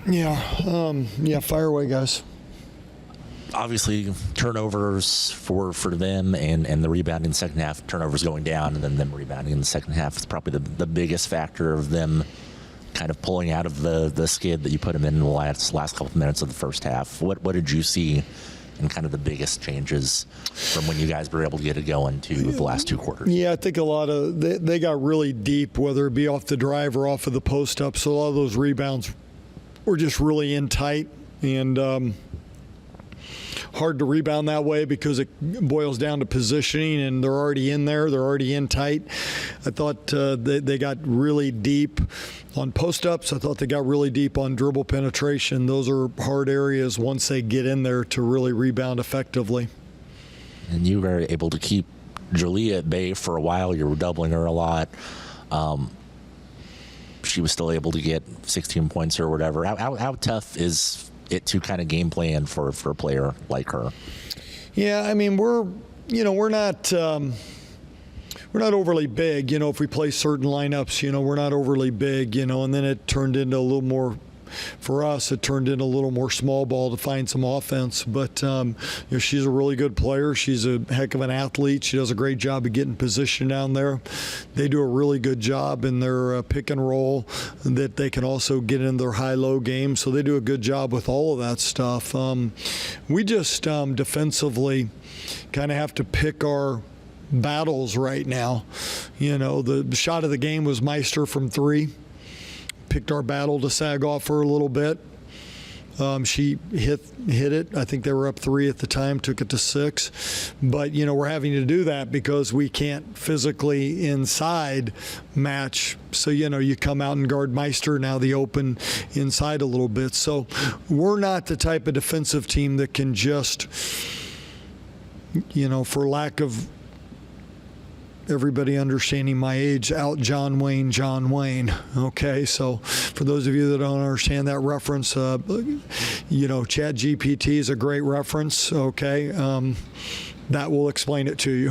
Yeah, fire away, guys. Obviously, turnovers for them and the rebounding in the second half, turnovers going down and then them rebounding in the second half is probably the biggest factor of them kind of pulling out of the skid that you put them in the last couple of minutes of the first half. What did you see in kind of the biggest changes from when you guys were able to get it going to the last two quarters? Yeah, I think a lot of they got really deep, whether it be off the drive or off of the post up. So a lot of those rebounds were just really in tight and hard to rebound that way because it boils down to positioning, and they're already in there. They're already in tight. I thought they got really deep on post-ups. I thought they got really deep on dribble penetration. Those are hard areas once they get in there to really rebound effectively. And you were able to keep Julia at bay for a while. You were doubling her a lot. She was still able to get 16 points or whatever. How tough is it to kind of game plan for a player like her? Yeah, I mean, we're not overly big, if we play certain lineups, we're not overly big, and then it turned into a little more, for us, it turned into a little more small ball to find some offense. But, she's a really good player. She's a heck of an athlete. She does a great job of getting position down there. They do a really good job in their pick and roll that they can also get in their high-low game. So they do a good job with all of that stuff. We just defensively kind of have to pick our battles right now. The shot of the game was Meister from three. Picked our battle to sag off her a little bit. She hit it. I think they were up 3 at the time, took it to 6. But, we're having to do that because we can't physically inside match. So, you come out and guard Meister, now the open inside a little bit. So we're not the type of defensive team that can just, for lack of everybody understanding my age, out John Wayne. Okay, so for those of you that don't understand that reference, Chat GPT is a great reference. Okay, that will explain it to you.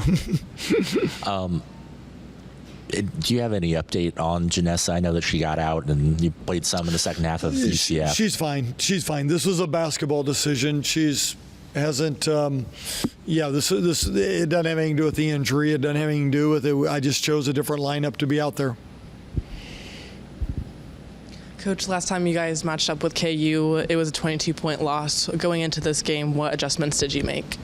Do you have any update on Janessa? I know that she got out and you played some in the second half of UCF. She's fine. This was a basketball decision. It doesn't have anything to do with the injury. It doesn't have anything to do with it. I just chose a different lineup to be out there. Coach, last time you guys matched up with KU, it was a 22-point loss. Going into this game, what adjustments did you make?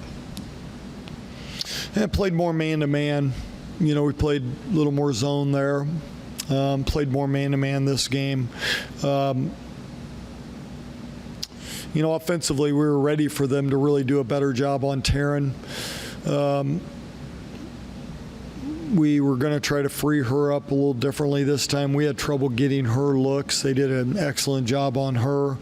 I played more man-to-man. We played a little more zone there. Played more man-to-man this game. Offensively, we were ready for them to really do a better job on Taryn. We were going to try to free her up a little differently this time. We had trouble getting her looks. They did an excellent job on her.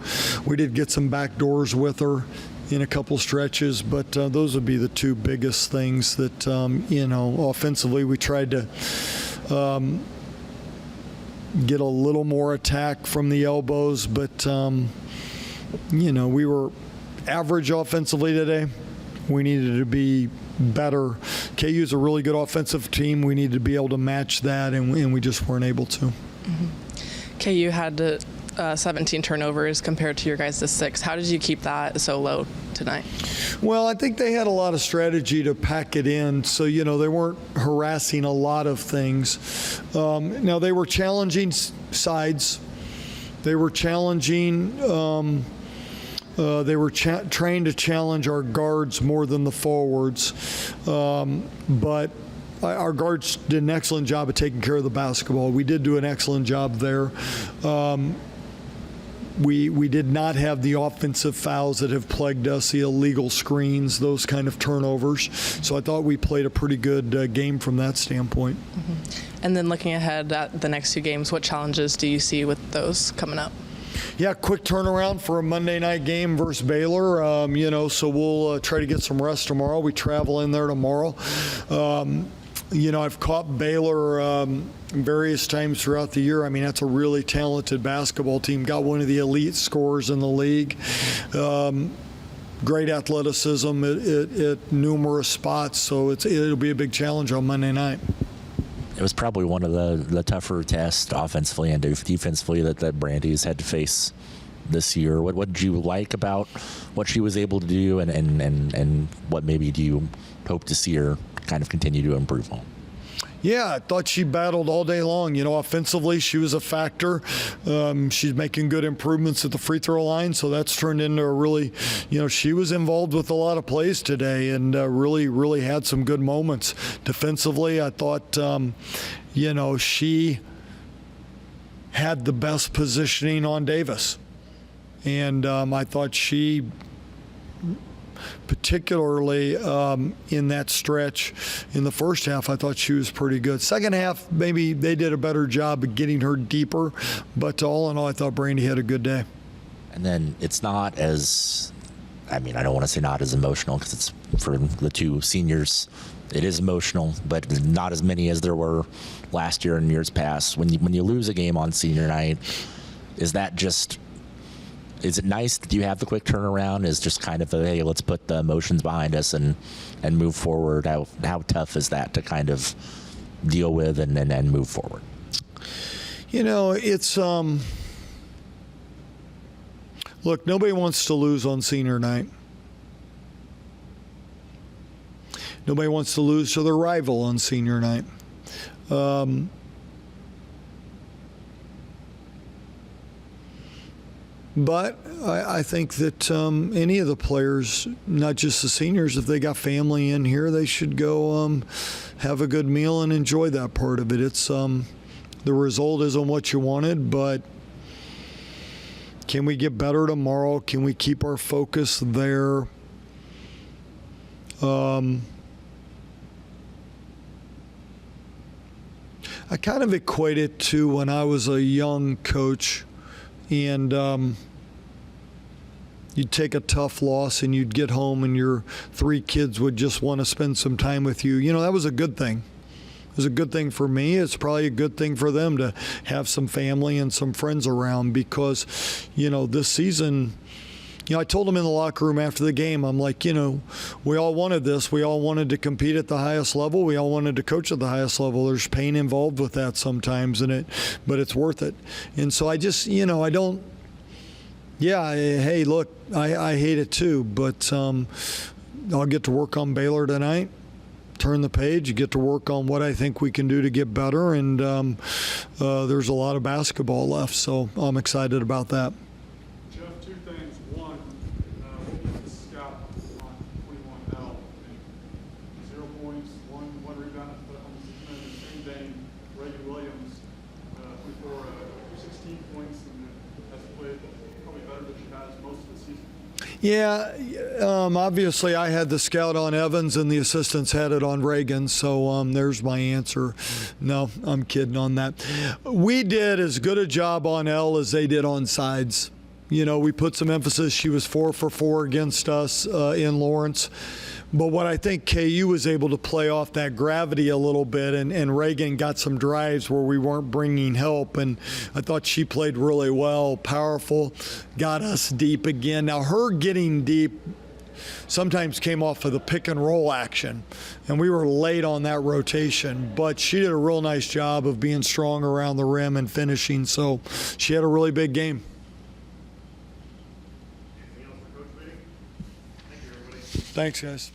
We did get some back doors with her in a couple stretches, but those would be the two biggest things that, offensively we tried to get a little more attack from the elbows, but we were average offensively today. We needed to be better. KU's a really good offensive team. We needed to be able to match that, and we just weren't able to. Mm-hmm. KU had 17 turnovers compared to your guys' 6. How did you keep that so low tonight? Well, I think they had a lot of strategy to pack it in, so they weren't harassing a lot of things. Now they were challenging sides. They were challenging. They were trained to challenge our guards more than the forwards, but our guards did an excellent job of taking care of the basketball. We did do an excellent job there. We did not have the offensive fouls that have plagued us, the illegal screens, those kind of turnovers. So I thought we played a pretty good game from that standpoint. Mm-hmm. And then looking ahead at the next 2 games, what challenges do you see with those coming up? Yeah, quick turnaround for a Monday night game versus Baylor. So we'll try to get some rest tomorrow. We travel in there tomorrow. I've caught Baylor various times throughout the year. I mean, that's a really talented basketball team. Got one of the elite scorers in the league. Great athleticism at numerous spots. So it'll be a big challenge on Monday night. It was probably one of the tougher tests offensively and defensively that Brandy's had to face this year. What did you like about what she was able to do, and what maybe do you hope to see her kind of continue to improve on? Yeah, I thought she battled all day long. Offensively, she was a factor. She's making good improvements at the free throw line, so that's turned into a really, she was involved with a lot of plays today and really had some good moments. Defensively, I thought, she had the best positioning on Davis. And I thought she, particularly in that stretch in the first half, I thought she was pretty good. Second half, maybe they did a better job of getting her deeper, but all in all, I thought Brandy had a good day. And then it's not as, I don't want to say not as emotional, because it's for the two seniors. It is emotional, but not as many as there were last year and years past. When you lose a game on senior night, is it nice that you have the quick turnaround? Is just kind of hey, let's put the emotions behind us and move forward? How tough is that to kind of deal with and move forward? It's look, nobody wants to lose on senior night. Nobody wants to lose to their rival on senior night. But I think that any of the players, not just the seniors, if they got family in here, they should go have a good meal and enjoy that part of it. It's the result isn't what you wanted, but can we get better tomorrow? Can we keep our focus there? I kind of equate it to when I was a young coach and you'd take a tough loss and you'd get home and your 3 kids would just want to spend some time with you. That was a good thing. It was a good thing for me. It's probably a good thing for them to have some family and some friends around because, this season, I told them in the locker room after the game, I'm like, we all wanted this. We all wanted to compete at the highest level. We all wanted to coach at the highest level. There's pain involved with that sometimes, but it's worth it. And so I just, I don't. Yeah, hey, look, I hate it too, but I'll get to work on Baylor tonight, turn the page, get to work on what I think we can do to get better, and there's a lot of basketball left, so I'm excited about that. Jeff, 2 things. One, the scout on 21L, 0 points, one rebound on the same vein. Reagan Williams, 16 points, and has played probably better than she has most of the season. Yeah, obviously I had the scout on Evans and the assistants had it on Reagan, so there's my answer. No, I'm kidding on that. We did as good a job on L as they did on sides. We put some emphasis. She was 4 for 4 against us in Lawrence. But what I think KU was able to play off that gravity a little bit, and Reagan got some drives where we weren't bringing help, and I thought she played really well, powerful, got us deep again. Now, her getting deep sometimes came off of the pick and roll action, and we were late on that rotation, but she did a real nice job of being strong around the rim and finishing, so she had a really big game. Anything else for Coach Mittie? Thank you, everybody. Thanks, guys.